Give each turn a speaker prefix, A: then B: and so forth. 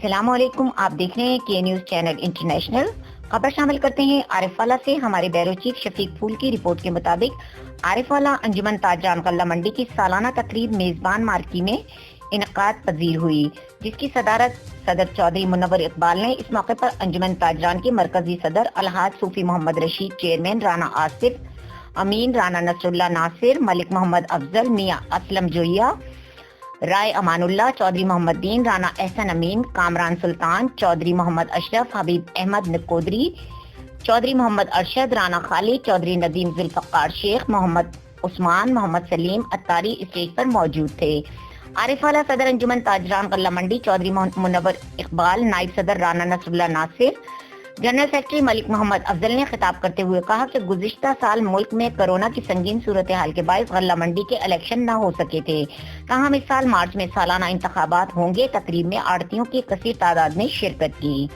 A: السلام علیکم، آپ دیکھ رہے ہیں کے نیوز چینل انٹرنیشنل۔ خبر شامل کرتے ہیں عارفوالا سے۔ ہمارے بیورو چیف شفیق پھول کی رپورٹ کے مطابق عارفوالاانجمن تاجران غلہ منڈی کی سالانہ تقریب میزبان مارکی میں انعقاد پذیر ہوئی، جس کی صدارت صدر چودھری منور اقبال نے۔ اس موقع پر انجمن تاجران کے مرکزی صدر الحاج صوفی محمد رشید، چیئرمین رانا آصف، امین رانا نصر اللہ ناصر، ملک محمد افضل، میاں اسلم جوئیہ، رائے امان اللہ، چودھری محمد دین، رانا احسن امین، کامران سلطان، چودھری محمد اشرف، حبیب احمد نکودری، چودھری محمد ارشد، رانا خالد، چودھری ندیم ذوالفقار شیخ، محمد عثمان، محمد سلیم اتاری اسٹیج پر موجود تھے۔ عارفوالا صدر انجمن تاجران غلہ منڈی چودھری منور اقبال، نائب صدر رانا نصر اللہ ناصر، جنرل سیکرٹری ملک محمد افضل نے خطاب کرتے ہوئے کہا کہ گزشتہ سال ملک میں کورونا کی سنگین صورتحال کے باعث غلہ منڈی کے الیکشن نہ ہو سکے تھے، تاہم اس سال مارچ میں سالانہ انتخابات ہوں گے۔ تقریب میں آڑھتیوں کی کثیر تعداد نے شرکت کی۔